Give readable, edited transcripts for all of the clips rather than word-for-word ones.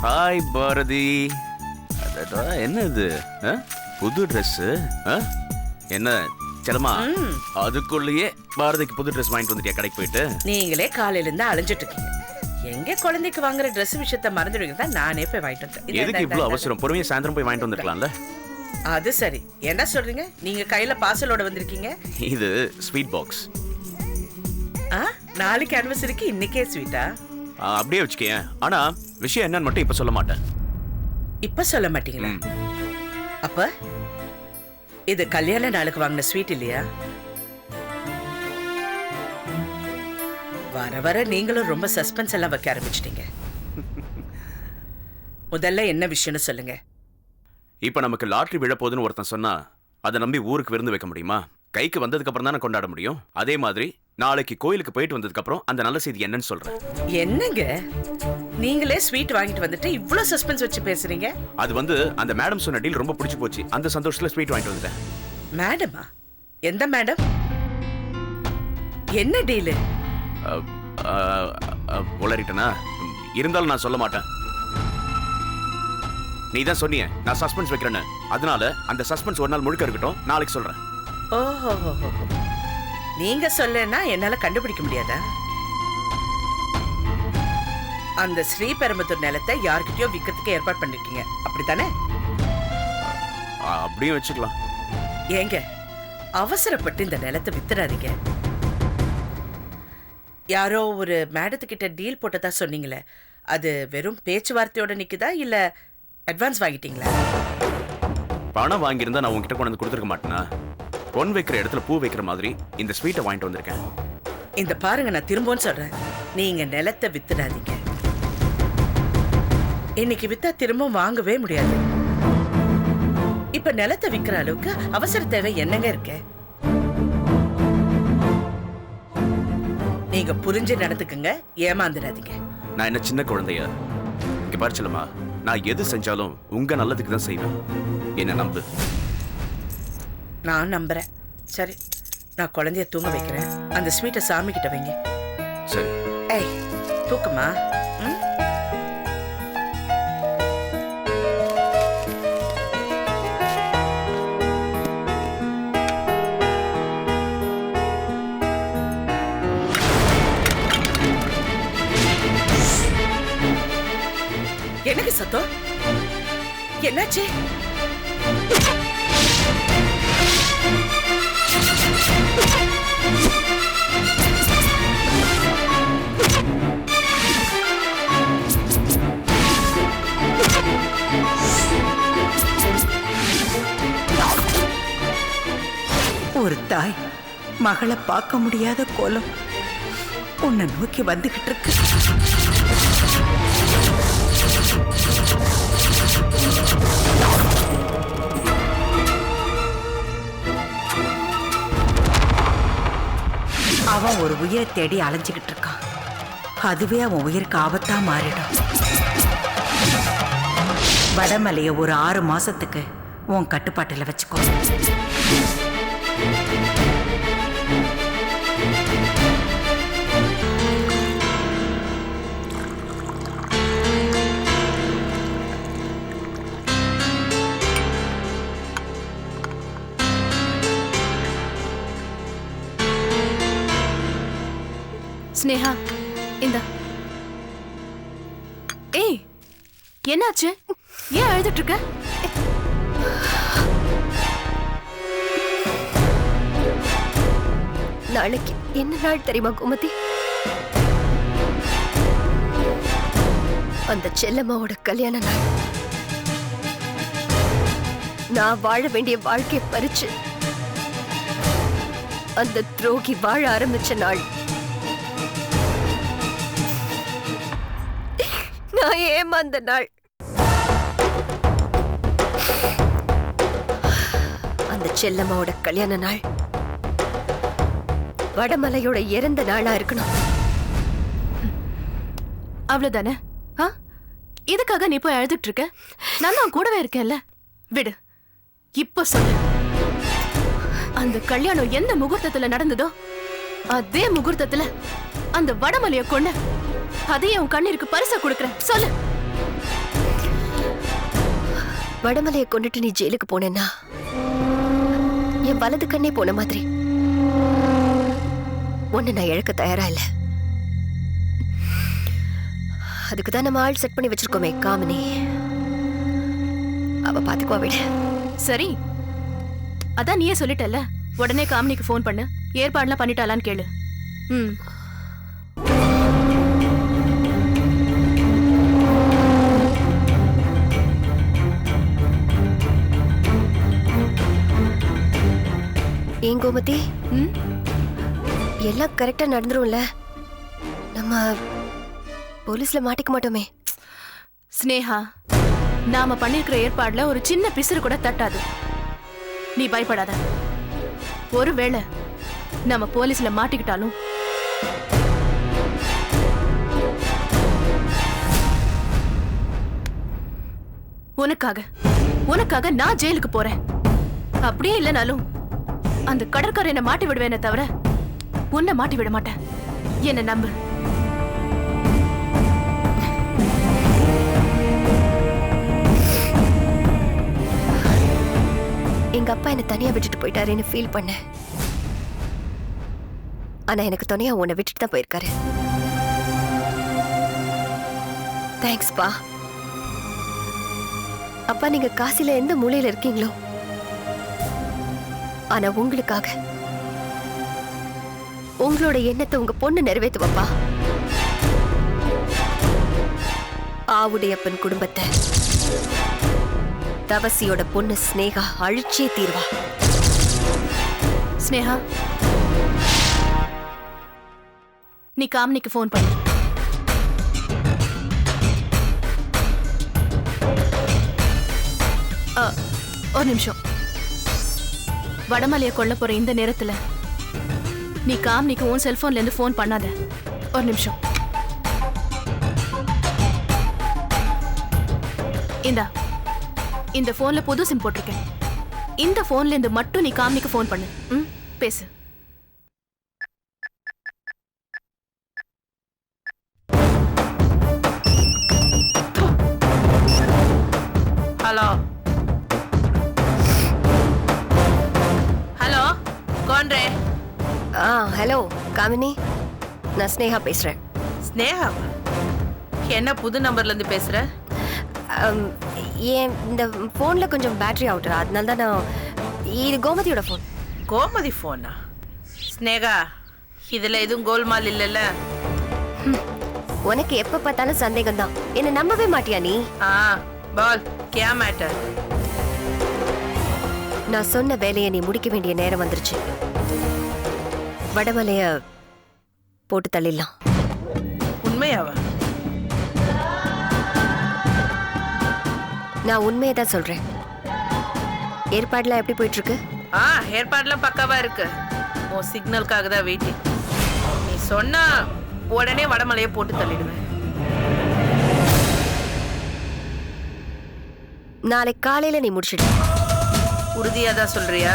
Hi Bharathi. என்ன இது புது ட்ரெஸ்? என்ன செலமா அதுக்குள்ளேயே பாரதிக்கு புது ட்ரெஸ் வாங்கிட்டு வந்துட்டியா கடைக்கு போயிட்டு? நீங்களே காலையில இருந்து அலைஞ்சிட்டு இருக்கீங்க. எங்க குழந்தைக்கு வாங்குற ட்ரெஸ் விஷயத்த மறந்துடுவீங்க தான் நானே போய் வாங்கிட்டு வந்தேன். எதுக்கு இவ்வளவு அவசரம்? பொறுமையா சாயந்தரம் போய் வாங்கிட்டு வந்துருக்கலாம்ல. அது சரி, என்ன சொல்றீங்க? நீங்க கையில பார்சலோட வந்திருக்கீங்க. இது ஸ்வீட் பாக்ஸ். நாளைக்கு அனிவர்சரிக்கு இன்னைக்கே ஸ்வீட்டா? அப்படியே வச்சுக்கேன். ஆனா விஷயம் என்னன்னு மட்டும் இப்ப சொல்ல மாட்டேன். இப்ப சொல்ல மாட்டீங்களா? அப்ப இது கல்யாண நாளுக்கு வாங்கின ஸ்வீட் இல்லையா? வர வர நீங்களும் ரொம்ப சஸ்பென்ஸ் எல்லாம் வைக்க ஆரம்பிச்சிட்டீங்க. முதல்ல என்ன விஷயம்னு சொல்லுங்க. இப்ப நமக்கு லாட்டரி விழ போகுதுன்னு ஒருத்தன் சொன்னா அதை நம்பி ஊருக்கு விருந்து வைக்க முடியுமா? கைக்கு வந்ததுக்கு அப்புறம் தானே கொண்டாட முடியும். அதே மாதிரி நாளைக்கு கோயிலுக்கு போயிட்டு வந்ததுக்கு அப்புறம் அந்த நல்ல செய்தி என்னன்னு சொல்றேன். என்னங்க நீங்களே ஸ்வீட் வாங்கிட்டு வந்துட்டு இவ்ளோ சஸ்பென்ஸ் வச்சு பேசுறீங்க? அது அந்த மேடம் சொன்ன டீல் ரொம்ப பிடிச்சு போச்சு. அந்த சந்தோஷத்துல ஸ்வீட் வாங்கிட்டு வந்துட்டேன். மேடமா? எந்த மேடம்? என்ன டீல்? உளறிட்டனா? இருந்தாலும் நான் சொல்ல மாட்டேன். நீ தான் சொன்னியே நான் சஸ்பென்ஸ் வைக்கிறேன்னு. அதனால அந்த சஸ்பென்ஸ் ஒரு நாள் முழுக்க இருக்கட்டும். நாளைக்கு சொல்றேன். ஓஹோ, நீங்க சொல்லனா என்னால கண்டுபிடிக்க முடியாதா? அந்த ஸ்ரீபெரும்புத்தூர் நிலத்தை யார்கிட்டயோ விக்கிறதுக்கு ஏற்பாடு பண்ணிருக்கீங்க, அப்படித்தானே? அப்படியே வச்சுக்கலாம். ஏங்க அவசரப்பட்டு இந்த நிலத்தை வித்துறாதீங்க. யாரோ ஒரு மேடத்துக்கிட்ட டீல் போட்டதா சொன்னீங்களே, அது வெறும் பேச்சுவார்த்தையோட நிக்குதா இல்ல அட்வான்ஸ் வாங்கிட்டீங்களா? பணம் வாங்கியிருந்தா நான் உங்ககிட்ட கொண்டு வந்து கொடுத்துருக்க மாட்டேனா? பொன் வைக்கிற இடத்துல பூ வைக்கிற மாதிரி இந்த ஸ்வீட்டை வாங்கிட்டு வந்திருக்கேன். இந்த பாருங்க, நான் திரும்பவும் சொல்றேன், நீங்க நிலத்தை வித்துடாதீங்க. இன்னைக்கு வித்தா திரும்ப வாங்கவே முடியாது. இப்ப நிலத்தை விக்கிற அளவுக்கு அவசர தேவை என்னங்க இருக்கு? நீங்க புரிஞ்சு நடந்துக்குங்க, ஏமாந்துடாதீங்க. நான் என்ன சின்ன குழந்தையா? இங்க பாரு செல்லம்மா, நான் எது செஞ்சாலும் உங்க நல்லதுக்கு தான் செய்வேன். என்ன நம்பு. நான் நம்புறேன். சரி, நான் குழந்தைய தூங்க வைக்கிறேன். அந்த ஸ்வீட்டை சாமி கிட்ட வைங்க. சரி. ஏய், தூக்கமா? எனக்கு சத்தம் என்னாச்சு? ஒரு தாய் மகளை பார்க்க முடியாத கோலம் உன்னை நோக்கி வந்துகிட்டு இருக்கு. அவன் ஒரு உயிரை தேடி அலைஞ்சுகிட்டு இருக்கான். அதுவே அவன் உயிருக்கு ஆபத்தா மாறிடும். வடமலைய ஒரு 6 மாசத்துக்கு உன் கட்டுப்பாட்டுல வச்சுக்கோ. ஸ்னேகா, இந்த ஏய், என்னாச்சு? ஏன் அழுதுட்டு இருக்க? நாளைக்கு என்ன நாள் தெரியுமா கோமதி? அந்த செல்லம்மாவோட கல்யாண நாள். நான் வாழ வேண்டிய வாழ்க்கையை பறிச்சு அந்த துரோகி வாழ ஆரம்பிச்ச நாள். நான் ஏமாந்த நாள். அந்த செல்லம்மாவோட கல்யாண நாள் வடமலையோட இறந்த நாளா இருக்கணும். அவ்வளவுதானே? இதுக்காக நீ போய் அழுதுட்டு இருக்க? நான் தான் கூடவே இருக்கேன்ல. விடு. இப்ப சொல்லு, அந்த கல்யாணம் எந்த முகூர்த்தத்துல நடந்ததோ அதே முகூர்த்தத்துல அந்த வடமலைய கொண்டு அதையே உன் கண்ணீருக்கு பரிசா கொடுக்கறேன். சொல்லு. வடமலையை கொண்டுட்டு நீ ஜெயிலுக்கு போனேன்னா என் வலது கண்ணே போன மாதிரி ஒன்னு நான் இழக்க தயாரா இல்ல. அதுக்குதான் நம்ம ஆள் செட் பண்ணி வச்சிருக்கோமே காமினி. அவ பாத்துக்குவா விட. சரி, அதான் நீயே சொல்லிட்டல்ல, உடனே காமினிக்கு ஃபோன் பண்ணு, ஏற்பாடுலாம் பண்ணிட்டாளான்னு கேளு. ம். ஏன் கோமதி, ம்? எல்லாம் கரெக்டா நடந்துரும்ல? நம்ம போலீஸ்ல மாட்டிக்க மாட்டோமே? ஸ்னேகா, நாம பண்ணிருக்கிற ஏற்பாடுல ஒரு சின்ன பிசுறு கூட தட்டாது. நீ பயப்படாத. ஒருவேளை நம்ம போலீஸ்ல மாட்டிக்கிட்டாலும் உனக்காக நான் ஜெயிலுக்கு போறேன். அப்படியே இல்லைனாலும் அந்த கடற்கரையை மாட்டி விடுவேனே தவிர உன்னை மாட்டி விட மாட்டேன். என்ன நம்பு. எங்க அப்பா என்ன தனியா விட்டுட்டு போயிட்டாருன்னு ஃபீல் பண்ணேன். ஆனா எனக்கு துணையா உன்னை விட்டுட்டு தான் போயிருக்காரு. தேங்க்ஸ் பா. அப்பா, நீங்க காசில எந்த மூலையில இருக்கீங்களோ, ஆனா உங்களுக்காக உங்களோட எண்ணத்தை உங்க பொண்ணு நிறைவேற்றுவப்பா. ஆவுடையப்பன் குடும்பத்தை தவசியோட பொண்ணு ஸ்னேகா அழிச்சே தீர்வா. ஸ்னேகா, நீ காமினிக்கு ஃபோன் பண்ணு. ஒரு நிமிஷம். வடமலையை கொல்ல போற இந்த நேரத்துல நீ காமினிக்கு உன் செல்போன்ல இருந்து ஃபோன் பண்ணாத. ஒரு நிமிஷம். இந்தா, இந்த போன்ல புது சிம் போட்டிருக்கேன். இந்த போன்ல இருந்து மட்டும் நீ காமினிக்கு ஃபோன் பண்ணு. ம், பேசு. ஹலோ ஹலோ, कौन रे? ஹலோ காமினி, நான் ஸ்னேகா பேசுறேன். ஸ்னேகா, என்ன புது நம்பர்ல இருந்து பேசுற? ஏன் இந்த ஃபோன்ல கொஞ்சம் பேட்டரி அவுட், அதனால தான் நான். இது கோமதியோட ஃபோன். கோமதி போனா? ஸ்னேகா, இதுல எதுவும் கோல்மால் இல்லைல்ல? உனக்கு எப்ப பார்த்தாலும் சந்தேகம் தான். என்ன நம்பவே மாட்டியா நீ? பால், क्या मैटर? நான் சொன்ன வேலையை நீ முடிக்க வேண்டிய நேரம் வந்துருச்சு. வடமலைய போட்டு தள்ளிடலாம். உண்மையாவா? நான் உண்மையை தான் சொல்றேன். ஏற்பாடுலாம் எப்படி போயிட்டு இருக்கு? ஏற்பாடுலாம் பக்காவா இருக்கு. உன் சிக்னலுக்காக தான் வெயிட்டிங். நீ சொன்னா உடனே வடமலையை போட்டு தள்ளிடுவேன். நாளை காலையில நீ முடிச்சிடு. உறுதியா தான் சொல்றியா?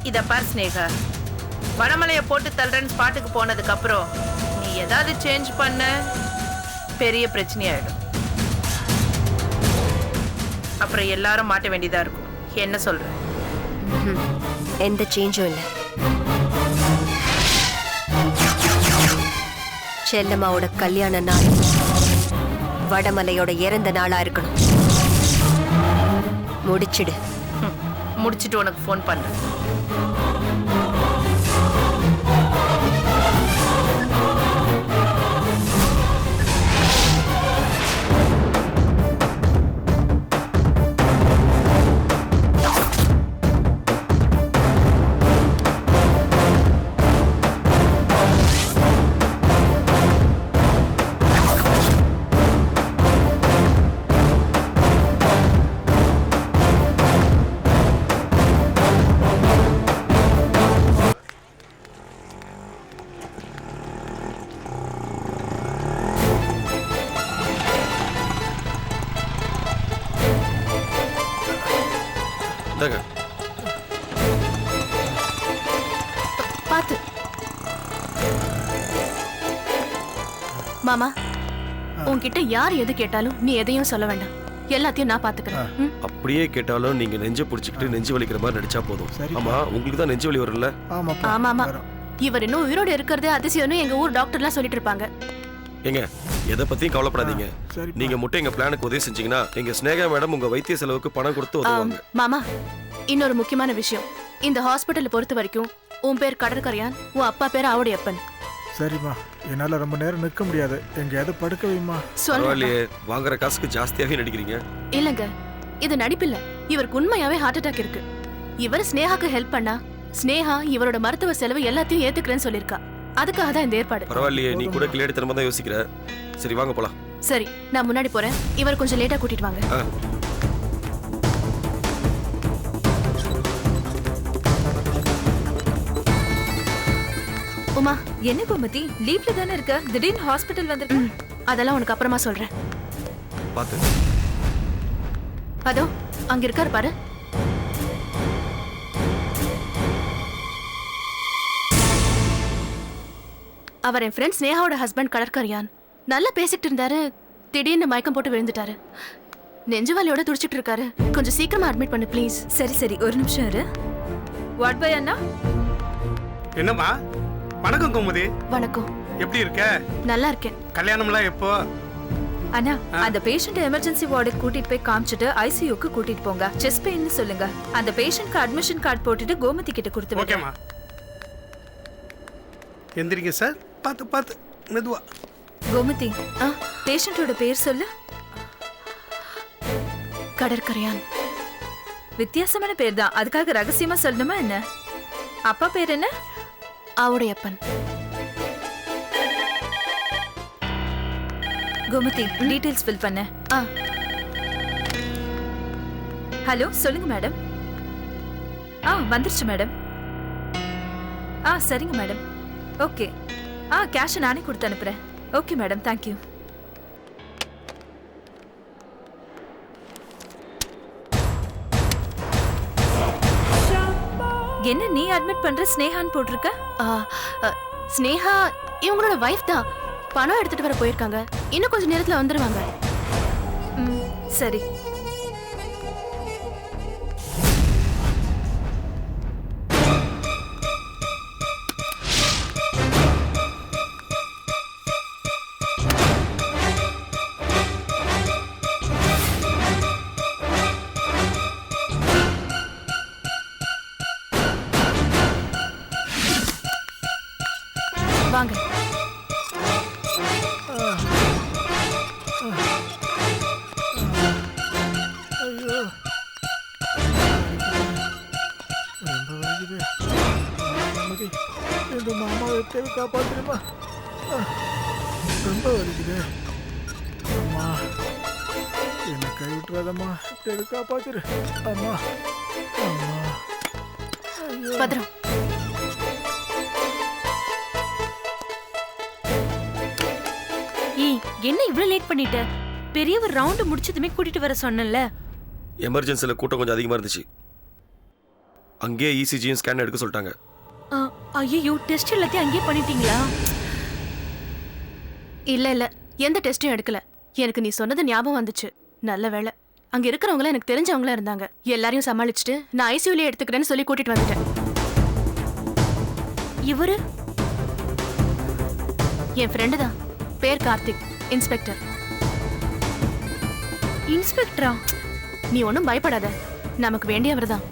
இத பார் ஸ்னேகா, வடமலையை போட்டு தள்ளுறேன்னு ஸ்பாட்டுக்கு போனதுக்கு அப்புறம் நீ ஏதாவது சேஞ்ச் பண்ண பெரிய பிரச்சனையாயிடும். அப்புறம் எல்லாரும் மாட்ட வேண்டியதா இருக்கும். என்ன சொல்ற? எந்த சேஞ்சும் இல்லை. செல்லம்மாவோட கல்யாண நாள் வடமலையோட இறந்த நாளா இருக்கணும். முடிச்சிடு. முடிச்சிட்டு உனக்கு ஃபோன் பண்றேன். மாமா, உன்கிட்ட யார் எது கேட்டாலும் நீ எதையும் சொல்ல வேண்டாம். எல்லாத்தையும் நான் பாத்துக்கிறேன். ம்? அப்படியே கேட்டாலும் நீங்க நெஞ்ச பிடிச்சிக்கிட்டு நெஞ்சு வலிக்கிற மாதிரி நடிச்சா போதும். ஆமா, உங்களுக்கு தான் நெஞ்சு வலி வரும்ல? ஆமா ஆமா. இவர் இன்னும் உயிரோடு இருக்கிறதே அதிசயம்னு எங்க ஊர் டாக்டர்லாம் சொல்லிட்டு இருப்பாங்க. ஏங்க, எதை பத்தியும் கவலைப்படாதீங்க. நீங்க மட்டும் எங்க பிளானுக்கு உதவி செஞ்சீங்கன்னா எங்க ஸ்னேகா மேடம் உங்க வைத்திய செலவுக்கு பணம் கொடுத்து உதவுவாங்க. மாமா, இன்னொரு முக்கியமான விஷயம். இந்த ஹாஸ்பிட்டலை பொறுத்த வரைக்கும் உன் பேர் கடற்கரையான், உன் அப்பா பேர் ஆவுடையப்பன். சரிம்மா, என்னால ரொம்ப நேரம் நிற்க முடியாது. எங்கேயாவது படுக்க வைமா. பரவாயில்லையே, வாங்குற காசுக்கு ஜாஸ்தியாவே நடிக்கிறீங்க. இல்லங்க, இது நடிப்பில்ல. இவருக்கு உண்மையாவே ஹார்ட் அட்டாக் இருக்கு. இவர் ஸ்னேகாக்கு ஹெல்ப் பண்ணா ஸ்னேகா இவரோட மருத்துவ செலவு எல்லாத்தையும் ஏத்துக்கிறேன்னு சொல்லிருக்கா. அதுக்காக தான் இந்த ஏற்பாடு. பரவாயில்லையே, நீ கூட கிளியடித்தனமா தான் யோசிக்கிற. சரி, வாங்க போலாம். சரி, நான் முன்னாடி போறேன். இவர் கொஞ்சம் லேட்டா கூட்டிட்டு வாங்க. உமா, என்ன கோமதி, லீவ்ல தானே இருக்க? திடீர்னு ஹாஸ்பிடல் வந்திருக்க? அதெல்லாம் உனக்கு அப்புறமா சொல்றேன். பாத்து. அதோ அங்க இருக்காரு பாரு. அவர் என் ஃப்ரெண்ட் ஸ்னேகாவோட ஹஸ்பண்ட் கடற்கரையான். நல்லா பேசிட்டு இருந்தாரு. திடீர்னு மயக்கம் போட்டு விழுந்துட்டாரு. நெஞ்சு வலியோட துடிச்சிட்டு இருக்காரு. கொஞ்சம் சீக்கிரமா அட்மிட் பண்ணு ப்ளீஸ். சரி சரி, ஒரு நிமிஷம் இரு. வாட் பாய் அண்ணா? என்னம்மா? வணக்கம் கோமதி. வணக்கம். எப்படி இருக்க? நல்லா இருக்கேன். கல்யாணம்லாம் எப்போ? அண்ணா, அந்த பேஷண்ட் எமர்ஜென்சி வார்டுக்கு கூட்டிட்டு போய் காமிச்சிட்டு ஐசியூக்கு கூட்டிட்டு போங்க. செஸ்ட் பெயின்னு சொல்லுங்க. அந்த பேஷண்ட்க்கு அட்மிஷன் கார்டு போட்டுட்டு கோமதி கிட்ட கொடுத்து விடுங்க. ஓகேம்மா. எந்திரிங்க சார். பார்த்து பார்த்து மெதுவா. கோமதி, பேஷண்டோட பேர் சொல்லு. கடற்கரையான். வித்தியாசமான பேர் தான். அதுக்காக ரகசியமா சொல்லணுமா என்ன? அப்பா பேர் என்ன? ஆவுடையப்பன். கோமதி, டீடைல்ஸ் ஃபில் பண்ண. ஹலோ, சொல்லுங்க மேடம். வந்துருச்சு மேடம். சரிங்க மேடம். ஓகே. கேஷ் நானே கொடுத்து அனுப்புறேன். Okay madam, thank you. என்ன நீ அட்மிட் பண்ற ஸ்னேகான்னு போட்டிருக்க? ஸ்னேகா இவங்களோட வைஃப் தான். பணம் எடுத்துட்டு வர போயிருக்காங்க. இன்னும் கொஞ்ச நேரத்துல வந்துருவாங்க. சரி. வாங்க. ஐயோ, ரொம்ப வலிக்குது. கோமதி, எங்க மாமாவை எப்படியாவது காப்பாத்துருமா? ரொம்ப வலிக்குது. அம்மா, என்னை கை விட்டுறாதம்மா. எப்படியாவது காப்பாத்துரு. அம்மா அம்மா. பத்திரம். என்ன இவ்ளோ லேட் பண்ணிட்ட? பெரியவர் ரவுண்ட் முடிச்சதுமே கூட்டிட்டு வர சொன்னல. எமர்ஜென்சில கூட்டம் கொஞ்சம் அதிகமா இருந்துச்சு. அங்கேயே இசிஜியும் ஸ்கேன் எடுக்க சொல்லிட்டாங்க. ஐயோ, டெஸ்ட் எல்லாத்தையும் அங்கேயே பண்ணிட்டீங்களா? இல்ல, எந்த டெஸ்டும் எடுக்கல. எனக்கு நீ சொன்னது ஞாபகம் வந்துச்சு. நல்ல வேளை. அங்க இருக்கிறவங்கள எனக்கு தெரிஞ்சவங்களா இருந்தாங்க. எல்லாரையும் சமாளிச்சுட்டு நான் ஐசியூலே எடுத்துக்கிறேன்னு சொல்லி கூட்டிட்டு வந்துட்டேன். இவரு என் ஃப்ரெண்டு தான். பேர் கார்த்திக், இன்ஸ்பெக்டர். இன்ஸ்பெக்டரா? நீ ஒன்றும் பயப்படாத. நமக்கு வேண்டியவர் தான்.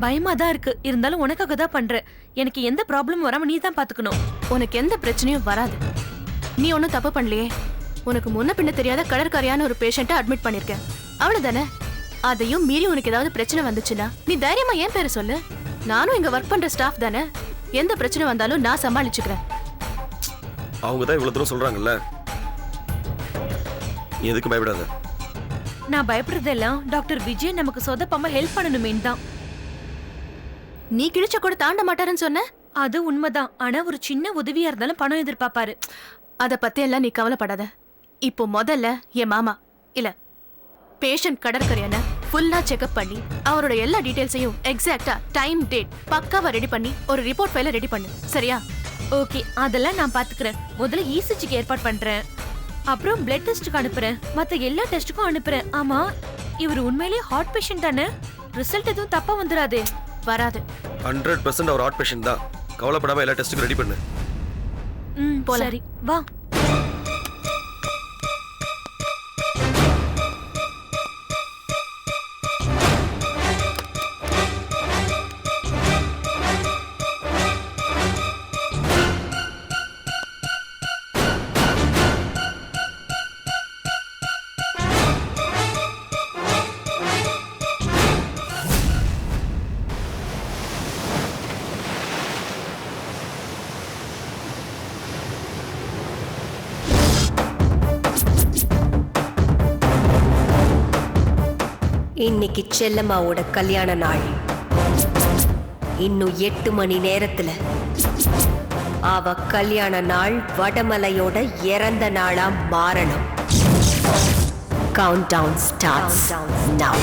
பயமா தான் இருக்கு. இருந்தாலும் உனக்காக தான் பண்றேன். எனக்கு எந்த ப்ராப்ளம் வராம நீ தான் பாத்துக்கணும். உனக்கு எந்த பிரச்சனையும் வராது. நீ ஒன்றும் தப்பு பண்ணலையே. உனக்கு முன்ன பின்ன தெரியாத கடற்கரையான ஒரு பேஷண்ட்டை அட்மிட் பண்ணிருக்கேன். அவ்வளவுதானே? அதையும் மீறி உனக்கு ஏதாவது பிரச்சனை வந்துச்சுன்னா நீ தைரியமா ஏன் பேரை சொல்லு. நானும் இங்க ஒர்க் பண்ற ஸ்டாஃப் தானே. எந்த பிரச்சனை வந்தாலும் நான் சமாளிச்சுக்கிறேன். அவங்க தான் இவ்வளவு தூரம் சொல்றாங்கல்ல, நீ எதுக்கு பயப்படாத. நான் பயப்படுறதெல்லாம் டாக்டர் விஜய் நமக்கு சொதப்பாம ஹெல்ப் பண்ணணுமேன்னு தான். நீ கிழிச்ச கூட தாண்ட மாட்டாருன்னு சொன்ன. அது உண்மைதான். ஆனா ஒரு சின்ன உதவியா இருந்தாலும் பணம் எதிர்பார்ப்பாரு. அத பத்தி எல்லாம் நீ கவலைப்படாத. இப்போ முதல்ல என் மாமா இல்ல பேஷண்ட் கடற்கரையான ஃபுல்லா செக்அப் பண்ணி அவரோட எல்லா டீடைல்ஸையும் எக்ஸாக்ட்டா டைம் டேட் பக்காவா ரெடி பண்ணி ஒரு ரிப்போர்ட் ஃபைல ரெடி பண்ணு. சரியா? ஓகே அதெல்லாம் நான் பாத்துக்கிறேன். முதல்ல இசிஜிக்கு ஏற்பாடு பண்றேன். அப்புறம் பிளட் டெஸ்ட்க்கு அனுப்புறேன். மத்த எல்லா டெஸ்ட்டுக்கும் அனுப்புறேன். ஆமா, இவர் உண்மையிலேயே ஹார்ட் பேஷண்ட் தானே? ரிசல்ட் எதுவும் தப்பா வந்துராதே? வராது. 100% அவர் ஹார்ட் பேஷண்ட் தான். கவலைப்படாம எல்லா டெஸ்ட்டுக்கும் ரெடி பண்ணு. போலாம். சரி வா. இன்னைக்கு செல்லம்மாவோட கல்யாண நாள். இன்னும் 8 மணி நேரத்துல அவ கல்யாண நாள் வடமலையோட இறந்த நாளா மாறணும். கவுண்ட் டவுன் ஸ்டார்ட்ஸ் நவ.